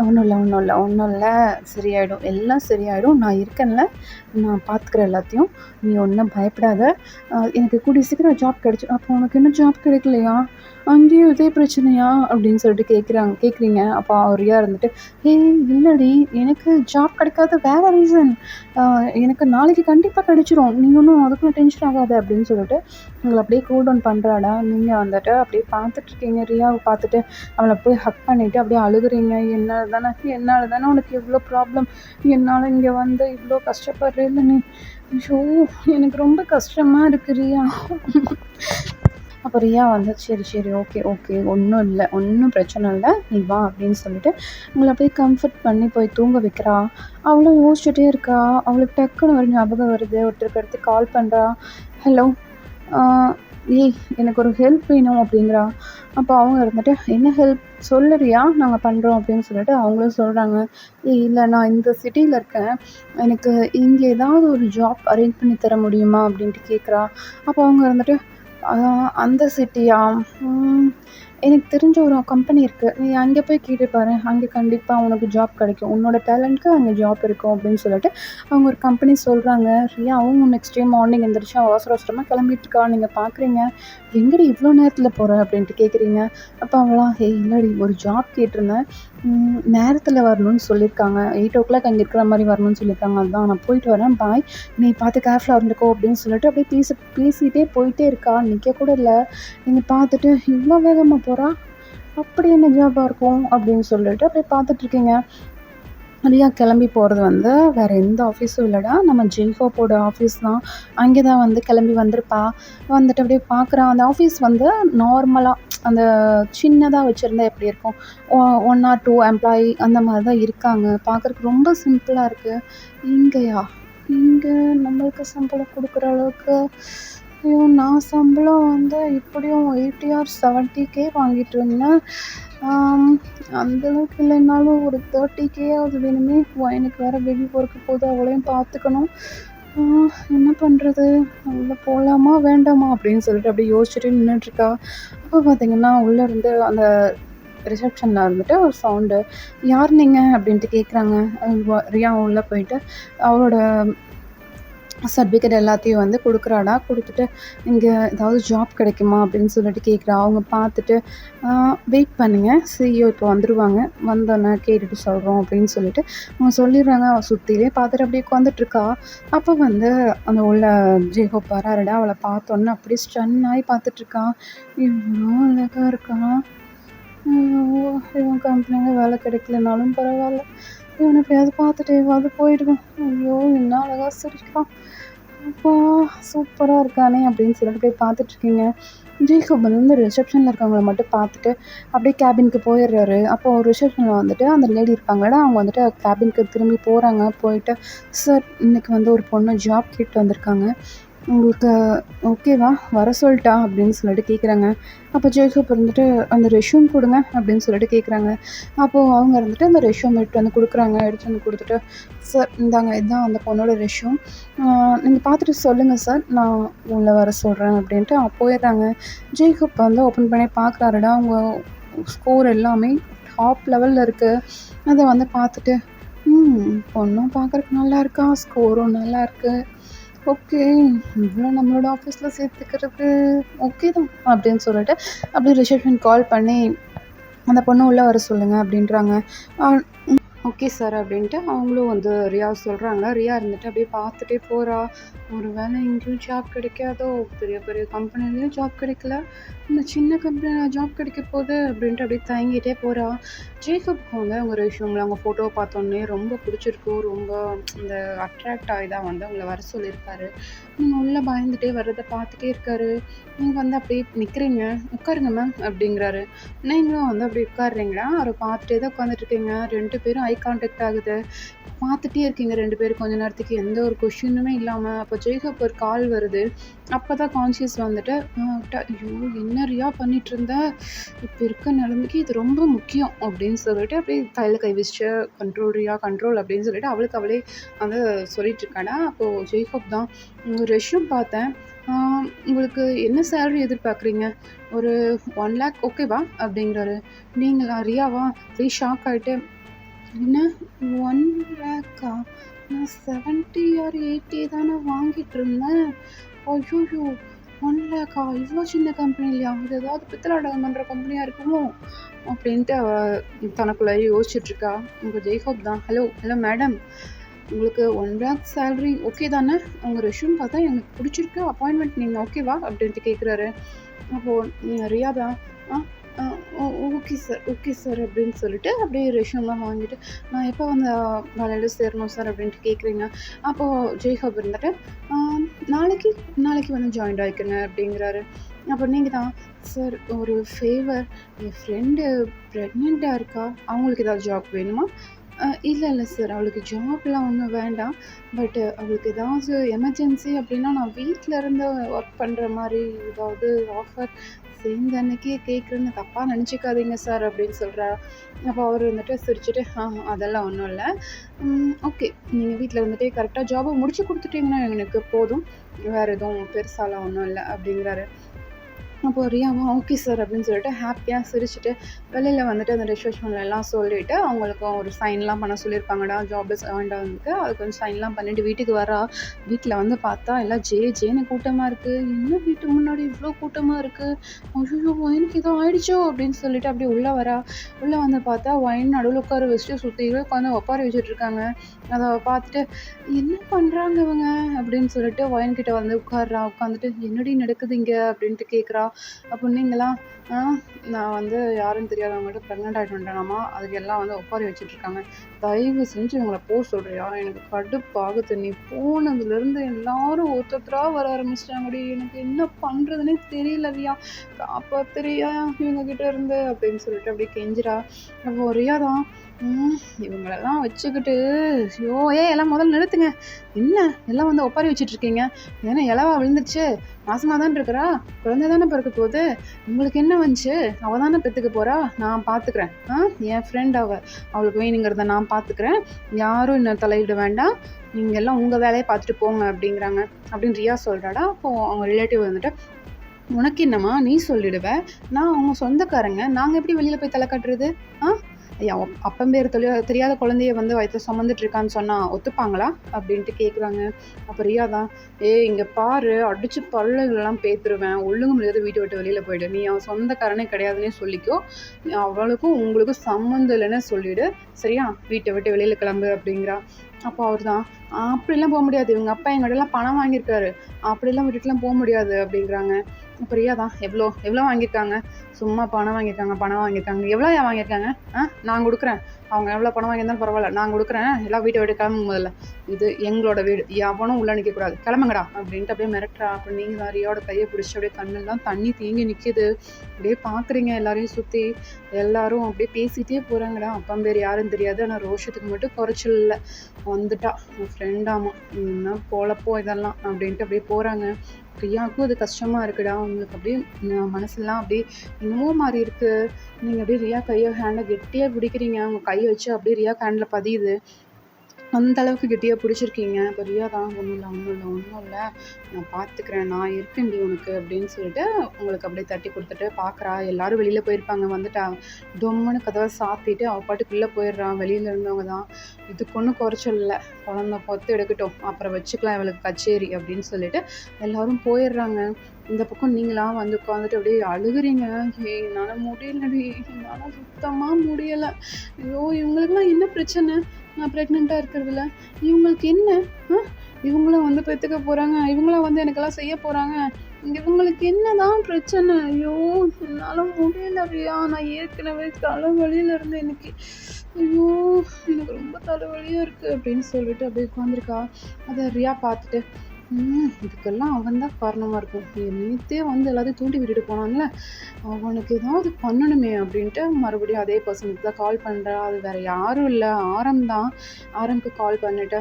ஒன்றும் இல்லை சரியாயிடும், எல்லாம் சரியாயிடும், நான் இருக்கேன்ல, நான் பார்த்துக்கிறேன் எல்லாத்தையும், நீ ஒன்றும் பயப்படாத, எனக்கு கூடிய சீக்கிரம் ஜாப் கிடச்சிடும். அப்போ உனக்கு இன்னும் ஜாப் கிடைக்கலையா? அங்கேயும் இதே பிரச்சனையா அப்படின்னு சொல்லிட்டு கேட்குறீங்க. அப்போ ரியா இருந்துட்டு, இல்லடி, எனக்கு ஜாப் கிடைக்காத வேறு ரீசன், எனக்கு நாளைக்கு கண்டிப்பாக கிடைச்சிரும், நீ ஒன்றும் அதுக்குள்ள டென்ஷன் ஆகாத அப்படின்னு சொல்லிட்டு உங்களை அப்படியே கூல் டவுன் பண்ணுறாடா. நீங்கள் வந்துட்டு அப்படியே பார்த்துட்ருக்கீங்க. ரியாவை பார்த்துட்டு அவளை போய் ஹக் பண்ணிவிட்டு அப்படியே அழுகுறீங்க. என்னால் தானே உனக்கு இவ்வளோ ப்ராப்ளம், என்னால் இங்கே வந்து இவ்வளோ கஷ்டப்படுறே இல்லை நீ. ஐயோ, எனக்கு ரொம்ப கஷ்டமாக இருக்கு ரியா. அப்போ ரியா வந்து சரி ஓகே ஒன்றும் பிரச்சனை இல்லை, நீ வா அப்படின்னு சொல்லிட்டு உங்களை அப்படியே கம்ஃபர்ட் பண்ணி போய் தூங்க வைக்கிறா. அவளும் யோசிச்சுட்டே இருக்கா. அவளுக்கு டக்குன்னு ஒரு ஞாபகம் வருது, ஒருத்தருக்கு கால் பண்ணுறா. ஹலோ, எனக்கு ஒரு ஹெல்ப் வேணும் அப்படிங்கிறா. அப்போ அவங்க இருந்துட்டு, என்ன ஹெல்ப் சொல்லுறியா, நாங்கள் பண்ணுறோம் அப்படின்னு சொல்லிட்டு அவங்களும் சொல்கிறாங்க. இல்லை, நான் இந்த சிட்டியில் இருக்கேன், எனக்கு இங்கே ஏதாவது ஒரு ஜாப் அரேஞ்ச் பண்ணி தர முடியுமா அப்படின்ட்டு கேட்குறா. அப்போ அவங்க இருந்துட்டு, அந்த சிட்டியா, எனக்கு தெரிஞ்ச ஒரு கம்பெனி இருக்குது, நீ அங்கே போய் கேட்டு பாரு, அங்கே கண்டிப்பாக உனக்கு ஜாப் கிடைக்கும், உன்னோட டேலண்ட்க்கு அங்கே ஜாப் இருக்கும் அப்படின்னு சொல்லிட்டு அவங்க ஒரு கம்பெனி சொல்கிறாங்க. ரியாவும் நெக்ஸ்ட் டே மார்னிங் எழுந்திரிச்சு அவசரமாக கிளம்பிட்டுருக்கா. நீங்கள் பார்க்குறீங்க, எங்கடி இவ்வளோ நேரத்தில் போகிற அப்படின்ட்டு கேட்குறீங்க. அப்போ அவங்களாம், இல்லடி, ஒரு ஜாப் கேட்டிருந்தேன், நேரத்தில் வரணும்னு சொல்லியிருக்காங்க, 8 o'clock அங்கே இருக்கிற மாதிரி வரணும்னு சொல்லியிருக்காங்க, அதுதான் நான் போயிட்டு வரேன், பாய், நீ பார்த்து கேர்ஃபுல்லாக இருந்துக்கோ அப்படின்னு சொல்லிட்டு அப்படியே பேசிகிட்டே போயிட்டே இருக்கா. நிற்க கூட இல்லை. நீங்கள் பார்த்துட்டு இவ்வளோ வேகமாக போகிறா, அப்படி என்ன ஜாபாக இருக்கும் அப்படின்னு சொல்லிட்டு அப்படியே பார்த்துட்ருக்கீங்க. ரியா கிளம்பி போகிறது வந்து வேறு எந்த ஆஃபீஸும் இல்லைடா, நம்ம ஜெய்ஹோப்போட ஆஃபீஸ் தான். அங்கே தான் வந்து கிளம்பி வந்திருப்பா. வந்துட்டு அப்படியே பார்க்குறா. அந்த ஆஃபீஸ் வந்து நார்மலாக அந்த சின்னதாக வச்சுருந்தா எப்படி இருக்கும், 1 or 2 எம்ப்ளாயி அந்த மாதிரி தான் இருக்காங்க. பார்க்குறதுக்கு ரொம்ப சிம்பிளாக இருக்குது. இங்கே நம்மளுக்கு சம்பளம் கொடுக்குற அளவுக்கு, ஐயோ, நான் சம்பளம் வந்து இப்படியும் 80 or 70K வாங்கிட்டு இருந்தேன். அந்தளவுக்கு இல்லைன்னாலும் ஒரு 30Kயாவது வேணுமே. எனக்கு வேறு பேபி பிறக்க போது, அவளையும் பார்த்துக்கணும். என்ன பண்ணுறது, உள்ளே போகலாமா வேண்டாமா அப்படின்னு சொல்லிட்டு அப்படியே யோசிச்சுட்டு நின்றுட்டுருக்கா. அப்போ பார்த்திங்கன்னா உள்ளேருந்து அந்த ரிசப்ஷனில் இருந்துட்டு ஒரு சவுண்டு, யார் நீங்கள் அப்படின்ட்டு கேட்குறாங்க. ரியா உள்ளே போயிட்டு அவளோட சர்டிஃபிகேட் எல்லாத்தையும் வந்து கொடுக்குறாடா. கொடுத்துட்டு, இங்கே ஏதாவது ஜாப் கிடைக்குமா அப்படின்னு சொல்லிட்டு கேட்குறா. அவங்க பார்த்துட்டு, வெயிட் பண்ணுங்கள், சிஇஓ இப்போ வந்துடுவாங்க, வந்தோன்னே கேட்டுட்டு சொல்கிறோம் அப்படின்னு சொல்லிட்டு அவங்க சொல்லிடுறாங்க. அவள் சுற்றிலே பார்த்துட்டு அப்படியே உட்காந்துட்ருக்கா. அப்போ வந்து அந்த உள்ள ஜெய்ஹோப் வராருடா. அவளை பார்த்தோன்னே அப்படியே ஸ்டன் ஆகி பார்த்துட்ருக்கான். இவ்வளோ அழகாக இருக்கான். இவன் கம்பெனியில் வேலை கிடைக்கலனாலும் பரவாயில்ல, இவனை எப்படியாவது பார்த்துட்டு எதாவது போயிடுவேன். ஐயோ, என்ன அழகாக சிரிக்கிறான், அப்பா சூப்பராக இருக்கானே அப்படின்னு சொல்லிட்டு போய் பார்த்துட்ருக்கீங்க. ஜெய்ஹோப் வந்து ரிசப்ஷனில் இருக்கவங்கள மட்டும் பார்த்துட்டு அப்படியே கேபினுக்கு போயிடுறாரு. அப்போது ரிசப்ஷனில் வந்துட்டு அந்த லேடி இருப்பாங்களா, அவங்க வந்துட்டு கேபினுக்கு திரும்பி போகிறாங்க. போயிட்டு, சார், இன்றைக்கி வந்து ஒரு பொண்ணு ஜாப் கேட்டு வந்திருக்காங்க, உங்களுக்கு ஓகேவா, வர சொல்லிட்டா அப்படின்னு சொல்லிட்டு கேட்குறாங்க. அப்போ ஜெய்ஹோப் இருந்துட்டு, அந்த ரெஷ்யூம் கொடுங்க அப்படின்னு சொல்லிட்டு கேட்குறாங்க. அப்போது அவங்க இருந்துட்டு அந்த ரெஷ்யூம் எடுத்து வந்து கொடுக்குறாங்க. எடுத்து வந்து கொடுத்துட்டு, சார் இந்தாங்க, இதுதான் அந்த பொண்ணோட ரெஷ்யூம், நீங்கள் பார்த்துட்டு சொல்லுங்கள் சார், நான் உள்ளே வர சொல்கிறேன் அப்படின்ட்டு போயிடுறாங்க. ஜெய்ஹோப் வந்து ஓப்பன் பண்ணி பார்க்குறாருடா. அவங்க ஸ்கோர் எல்லாமே டாப் லெவலில் இருக்குது. அதை வந்து பார்த்துட்டு, பொண்ணும் பார்க்குறக்கு நல்லா இருக்கா, ஸ்கோரும் நல்லா இருக்கு. ஓகே, இவ்வளோ நம்மளோட ஆஃபீஸில் சேர்த்துக்கிறதுக்கு ஓகே தான் அப்படின்னு சொல்லிட்டு அப்படியே ரிசப்ஷன் கால் பண்ணி அந்த பொண்ணு உள்ளே வர சொல்லுங்கள் அப்படின்றாங்க. ஓகே சார் அப்படின்ட்டு அவங்களும் வந்து ரியா சொல்கிறாங்க. ரியா இருந்துட்டு அப்படியே பார்த்துட்டே போகிறா. ஒரு வேளை எங்கேயும் ஜாப் கிடைக்காதோ, பெரிய பெரிய கம்பெனிலையும் ஜாப் கிடைக்கல, இந்த சின்ன கம்பெனியில் ஜாப் கிடைக்க போகுது அப்படின்ட்டு அப்படியே தயங்கிட்டே போகிறா. ஜேக்கப்க்கு வந்து அவங்க ரெஷ்யூமில் அவங்க ஃபோட்டோவை பார்த்தோன்னே ரொம்ப பிடிச்சிருக்கு, ரொம்ப இந்த அட்ராக்ட் ஆகி தான் வந்து அவங்கள வர சொல்லியிருக்காரு. நீங்கள் உள்ளே பயந்துட்டே வர்றதை பார்த்துட்டே இருக்காரு. நீங்கள் வந்து அப்படியே நிற்கிறீங்க, உட்காருங்க மேம் அப்படிங்கிறாரு. நீங்களும் வந்து அப்படி உட்காடுறீங்களா? அவரை பார்த்துட்டே தான் உட்காந்துட்ருக்கீங்க. 2 பேரும் ஐ கான்டாக்ட் ஆகுது. பார்த்துட்டே இருக்கீங்க 2 பேரும் கொஞ்ச நேரத்துக்கு எந்த ஒரு கொஷினுமே இல்லாமல். அப்போ ஜேக்கப் ஒரு கால் வருது. அப்போ தான் கான்ஷியஸ் வந்துட்டு ஐயோ என்ன ரியா பண்ணிகிட்ருந்த, இப்போ இருக்க நிலைமைக்கு இது ரொம்ப முக்கியம் அப்படின்னு சொல்லிட்டு அப்படியே கையில் கை வச்சுட்டு கண்ட்ரோல் ரியா கண்ட்ரோல் அப்படின்னு சொல்லிட்டு அவளுக்கு அவளே வந்து சொல்லிகிட்ருக்காடா. அப்போது ஜேக்கப் தான் உங்கள் ரெஷ்யூம் பார்த்தேன், உங்களுக்கு என்ன சேலரி எதிர்பார்க்குறீங்க? ஒரு 1 lakh ஓகேவா அப்படிங்கிறாரு. நீங்களா ரியாவா? அப்படியே ஷாக் ஆகிட்டு என்ன 1 lakh-ஆ? நான் 70 ஆர் 80 தானே வாங்கிட்டு இருந்தேன். ஐயோயோ 1 lakh-ஆ? இவ்வளோ சின்ன கம்பெனிலையா? இது ஏதாவது பித்தலாட்டம் பண்ணுற கம்பெனியாக இருக்குமோ அப்படின்ட்டு அவ தனக்குள்ளேயே யோசிச்சுட்ருக்கா. உங்கள் ஜெய்ஹோப் தான் ஹலோ மேடம், உங்களுக்கு 1 lakh சேலரி ஓகே தானே? உங்கள் ரெஷ்யூம் பார்த்தா எனக்கு பிடிச்சிருக்கு, அப்பாயின்மெண்ட் நீங்கள் ஓகேவா அப்படின்ட்டு கேட்குறாரு. அப்போது ரியா தான் ஓகே சார் அப்படின்னு சொல்லிட்டு அப்படியே ரெஷ்யூம்லாம் வாங்கிட்டு நான் எப்போ வந்து வேலையில் சேரணும் சார் அப்படின்ட்டு கேட்குறீங்க. அப்போது ஜெய்ஹப் இருந்துட்டு நாளைக்கு வந்து ஜாயின் ஆகிக்கங்க அப்படிங்கிறாரு. அப்போ நீங்கள் தான் சார் ஒரு ஃபேவர், என் ஃப்ரெண்டு ப்ரெக்னெண்ட்டாக இருக்கா, அவங்களுக்கு ஏதாவது ஜாப் வேணுமா? இல்லை சார், அவளுக்கு ஜாப்லாம் ஒன்றும் வேண்டாம். பட் அவளுக்கு ஏதாவது எமர்ஜென்சி அப்படின்னா நான் வீட்டில் இருந்து ஒர்க் பண்ணுற மாதிரி ஏதாவது ஆஃபர் சேர்ந்த அன்னைக்கே கேட்குறேன்னு தப்பாக நினச்சிக்காதீங்க சார் அப்படின்னு சொல்கிறா. அப்போ அவர் வந்துட்டு சிரிச்சுட்டு அதெல்லாம் ஒன்றும் இல்லை, ஓகே நீங்கள் வீட்டில் இருந்துகிட்டே கரெக்டாக ஜாபை முடிச்சு கொடுத்துட்டிங்கன்னா எனக்கு போதும், வேறு எதுவும் பெருசாலாம் ஒன்றும் இல்லை அப்படிங்கிறாரு. அப்போது ரியாவா ஓகே சார் அப்படின்னு சொல்லிட்டு ஹாப்பியாக சிரிச்சுட்டு வெளியில் வந்துட்டு அந்த ரிசப்ஷனில் எல்லாம் சொல்லிவிட்டு அவங்களுக்கும் ஒரு சைன்லாம் பண்ண சொல்லியிருப்பாங்கடா ஜாப்ல ஜாயின் ஆனதுக்கு. அதுக்கு வந்து சைன்லாம் பண்ணிவிட்டு வீட்டுக்கு வரா. வீட்டில் வந்து பார்த்தா எல்லாம் ஜேன்னு கூட்டமாக இருக்குது. என்ன வீட்டு முன்னாடி இவ்வளோ கூட்டமாக இருக்குது, ஐயோ ஒயினுக்கு ஏதோ ஆயிடுச்சோ அப்படின்னு சொல்லிட்டு அப்படியே உள்ளே வரா. உள்ளே வந்து பார்த்தா ஒயின் நடுவில் உட்கார வச்சுட்டு சுற்றிலும் உட்காந்து ஒப்பாரி வச்சுட்ருக்காங்க. அதை பார்த்துட்டு என்ன பண்ணுறாங்க இவங்க அப்படின்னு சொல்லிட்டு ஒயின்கிட்ட வந்து உட்காந்துட்டு என்னடி நடக்குது இங்கே அப்படின்ட்டு கேட்குறா. அப்போ நீங்களா நான் வந்து யாருன்னு தெரியாதவங்கள்ட்ட ப்ரெக்னென்ட் ஆகிட்டு வந்துட்டேனாமா, அதுக்கு எல்லாம் வந்து ஒப்பாரி வச்சுட்ருக்காங்க, தயவு செஞ்சு இவங்களை போக சொல்கிறியா, எனக்கு கடுப்பாகுது, நீ போனதுலேருந்து எல்லாரும் ஒருத்தராக வர ஆரம்பிச்சிட்டாங்கடி, எனக்கு என்ன பண்ணுறதுனே தெரியலவியா, காப்பாத்துறியா இவங்ககிட்ட இருந்து அப்படின்னு சொல்லிட்டு அப்படியே கெஞ்சிரா. அப்போ ரியா தான் இவங்களெல்லாம் வச்சுக்கிட்டு ஐயோ எல்லாம் முதல்ல நிறுத்துங்க, என்ன எல்லாம் வந்து ஒப்பாரி வச்சுட்ருக்கீங்க, ஏன்னா இலவா விழுந்துருச்சு, மாசமாக தான் இருக்கிறா, குழந்தை தானே பிறக்க போகுது, உங்களுக்கு என்ன வந்துச்சு, அவள் தானே பெற்றுக்க போகிறா, நான் பார்த்துக்கிறேன், என் ஃப்ரெண்ட் அவளுக்கு வேணுங்கிறத நான் பார்த்துக்கிறேன், யாரும் இன்னும் தலையிட வேண்டாம், நீங்கள் எல்லாம் உங்கள் வேலையை பார்த்துட்டு போங்க அப்படிங்கிறாங்க அப்படின்னு ரியா சொல்கிறாடா. அப்போது அவங்க ரிலேட்டிவ் வந்துட்டு உனக்கு என்னம்மா நீ சொல்லிடுவ, நான் அவங்க சொந்தக்காரங்க, நாங்கள் எப்படி வெளியில் போய் தலை காட்டுறது, அப்பன் பேர் தெரியாத குழந்தைய வந்து வயிற்று சுமந்துட்டு இருக்கான்னு சொன்னால் ஒத்துப்பாங்களா அப்படின்ட்டு கேட்குறாங்க. அப்போ ரியா தான் இங்கே பாரு அடித்து பல்லுகளெல்லாம் பேத்துருவேன், ஒழுங்கு முடியாத வீட்டை விட்டு வெளியில் போயிடு, நீ அவன் சொந்தக்காரனே கிடையாதுன்னே சொல்லிக்கோ, அவளுக்கும் உங்களுக்கும் சம்மந்தம் இல்லைன்னு சொல்லிவிடு சரியா, வீட்டை விட்டு வெளியில் கிளம்பு அப்படிங்கிறா. அப்போ அவர் தான் அப்படிலாம் போக முடியாது, இவங்க அப்பா எங்கள்கிட்டலாம் பணம் வாங்கியிருக்காரு, அப்படிலாம் விட்டுட்டுலாம் போக முடியாது அப்படிங்கிறாங்க. அப்போ ரியா தான் எவ்வளோ வாங்கியிருக்காங்க, சும்மா பணம் வாங்கியிருக்காங்க எவ்வளோ வாங்கியிருக்காங்க, நான் கொடுக்குறேன், அவங்க எவ்வளோ பணம் வாங்கியிருந்தாலும் பரவாயில்ல, நான் கொடுக்குறேன், எல்லாம் வீட்டை விட்டு கிளம்பும் முதல்ல, இது எங்களோட வீடு, எவனும் உள்ளே நிற்கக்கூடாது, கிளம்புங்கடா அப்படின்ட்டு அப்படியே மிரட்டுறா. அப்போ நீங்கள் தான் ரியாவோட கையை பிடிச்சி அப்படியே கண்ணெல்லாம் தண்ணி தேங்கி நிற்கிது. அப்படியே பார்க்குறீங்க எல்லாரையும் சுற்றி, எல்லாரும் அப்படியே பேசிகிட்டே போகிறாங்கடா. அப்பன் பேர் யாருன்னு தெரியாது, ஆனால் ரோஷத்துக்கு மட்டும் குறைச்சல் இல்லை, வந்துட்டா என் ஃப்ரெண்டாமா, என்ன போலப்போ இதெல்லாம் அப்படின்ட்டு அப்படியே போகிறாங்க. ரியாவுக்கும் அது கஷ்டமாக இருக்குடா, அவங்களுக்கு அப்படியே மனசெல்லாம் அப்படியே என்னமோ மாதிரி இருக்குது. நீங்கள் அப்படியே ரியா ஹேண்டை கெட்டியாக பிடிக்கிறீங்க, அவங்க கையை வச்சு அப்படியே ரியா ஹேண்டில் பதியுது, அந்த அளவுக்கு கெட்டியாக பிடிச்சிருக்கீங்க. இப்போ ரியா தான் ஒன்றும் இல்லை ஒன்றும் இல்லை, நான் பார்த்துக்கிறேன், நான் இருக்கேன்டி உனக்கு அப்படின்னு சொல்லிட்டு உங்களுக்கு அப்படியே தட்டி கொடுத்துட்டு பார்க்குறா. எல்லாரும் வெளியில் போயிருப்பாங்க, வந்துட்டா டொம்முன்னு கதவை சாத்திட்டு அவள் பாட்டுக்குள்ளே போயிடுறான். வெளியில் இருந்தவங்க தான் இதுக்கு ஒன்றும் குறைச்சல் இல்லை, குழந்த பொத்து எடுக்கட்டும், அப்புறம் வச்சுக்கலாம் இவளுக்கு கச்சேரி அப்படின்னு சொல்லிட்டு எல்லாரும் போயிடுறாங்க. இந்த பக்கம் நீங்களாம் வந்து உட்காந்துட்டு அப்படியே அழுகுறீங்க. என்னால் முடியலடி, என்னால் சுத்தமாக முடியலை. ஐயோ இவங்களுக்குலாம் என்ன பிரச்சனை, நான் ப்ரெக்னெண்ட்டாக இருக்கிறதுல இவங்களுக்கு என்ன, இவங்களும் வந்து பெற்றுக்க போகிறாங்க, இவங்களாம் வந்து எனக்கெல்லாம் செய்ய போகிறாங்க, இவங்களுக்கு என்ன தான் பிரச்சனை. ஐயோ என்னால் முடியல ரியா, நான் ஏற்கனவே தலைவலியில் இருந்தேன் இன்னைக்கு. ஐயோ எனக்கு ரொம்ப தலைவலியாக இருக்குது அப்படின்னு சொல்லிட்டு அப்படியே உட்காந்துருக்கா. அதை ரியா பார்த்துட்டு இதுக்கெல்லாம் அவன் தான் காரணமாக இருக்கும், நேற்றே வந்து எல்லாத்தையும் தூண்டி விட்டுட்டு போனான்ல, அவனுக்கு ஏதாவது பண்ணணுமே அப்படின்ட்டு மறுபடியும் அதே பர்சனுக்கு தான் கால் பண்ணுறா. அது வேறு யாரும் இல்லை, ஆரம் தான். ஆரம்க்கு கால் பண்ணிட்டு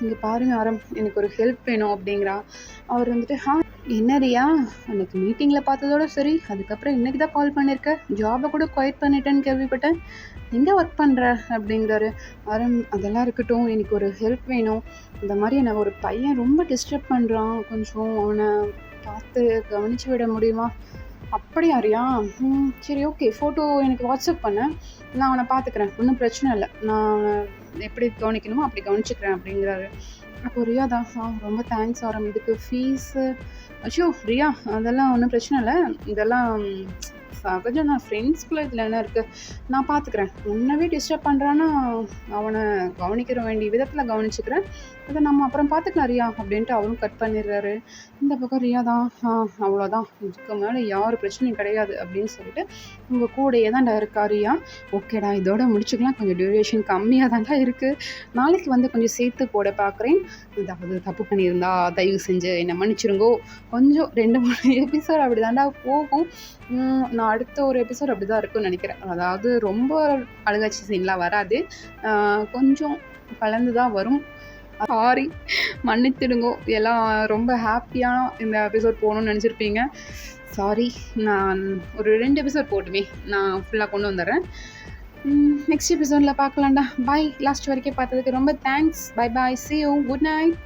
இங்கே பாருங்க ஆரம், எனக்கு ஒரு ஹெல்ப் வேணும் அப்படிங்கிறா. அவர் வந்துட்டு என்ன ரியா, எனக்கு மீட்டிங்கில் பார்த்ததோட சரி, அதுக்கப்புறம் இன்றைக்கி தான் கால் பண்ணியிருக்க, ஜாபை கூட குவைட் பண்ணிட்டேன்னு கேள்விப்பட்டேன், எங்கே ஒர்க் பண்ணுற அப்படிங்கிறாரு. ஆரம் அதெல்லாம் இருக்கட்டும், எனக்கு ஒரு ஹெல்ப் வேணும், இந்த மாதிரி என்னை ஒரு பையன் ரொம்ப டிஸ்டர்ப் பண்ணுறான், கொஞ்சம் அவனை பார்த்து கவனித்து விட முடியுமா? அப்படியா ரியா, சரி ஓகே, ஃபோட்டோ எனக்கு வாட்ஸ்அப் பண்ணேன், நான் அவனை பார்த்துக்கிறேன், ஒன்றும் பிரச்சனை இல்லை, நான் அவனை எப்படி கவனிக்கணுமோ அப்படி கவனிச்சுக்கிறேன் அப்படிங்கிறாரு. அப்போ ரியா தான் ரொம்ப தேங்க்ஸ் ஆரம், இதுக்கு ஃபீஸு அச்சோ ரியா அதெல்லாம் ஒன்றும் பிரச்சனை இல்லை, இதெல்லாம் சகஜம், நான் ஃப்ரெண்ட்ஸ்குள்ளே இதில் என்ன இருக்குது, நான் பார்த்துக்கிறேன், உன்னவே டிஸ்டர்ப் பண்ணுறான்னா அவனை கவனிக்கிற வேண்டிய விதத்தில் கவனிச்சுக்கிறேன், அதை நம்ம அப்புறம் பார்த்துக்கலாம் ரியா அப்படின்ட்டு அவரும் கட் பண்ணிடுறாரு. இந்த பக்கம் ரியா தான் அவ்வளோதான், இதுக்கு மேலே யார் பிரச்சனையும் கிடையாது அப்படின்னு சொல்லிட்டு உங்கள் கூடையே தான் இருக்கா ரியா. ஓகேடா இதோட முடிச்சுக்கலாம், கொஞ்சம் டியூரேஷன் கம்மியாக தான்டா இருக்குது, நாளைக்கு வந்து கொஞ்சம் சேர்த்து போட பார்க்குறேன், ஏதாவது தப்பு பண்ணியிருந்தா தயவு செஞ்சு என்னை மன்னிச்சிருங்கோ, கொஞ்சம் 2-3 எபிசோட் அப்படி தாண்டா போகும், நான் அடுத்த ஒரு எபிசோட் அப்படி தான் இருக்குன்னு நினைக்கிறேன், அதாவது ரொம்ப அழுகாட்சி சீன்லாம் வராது, கொஞ்சம் கலந்து தான் வரும், சாரி மன்னிச்சிடுங்கோ, எல்லாம் ரொம்ப ஹாப்பியாக இந்த எபிசோட் போகணுன்னு நினச்சிருப்பீங்க, சாரி, நான் ஒரு 2 எபிசோட் போட்டுமே நான் ஃபுல்லாக கொண்டு வந்துடுறேன், நெக்ஸ்ட் எபிசோடில் பார்க்கலாம்டா, பாய், லாஸ்ட் வரைக்கும் பார்த்ததுக்கு ரொம்ப thanks, bye bye, see you, good night.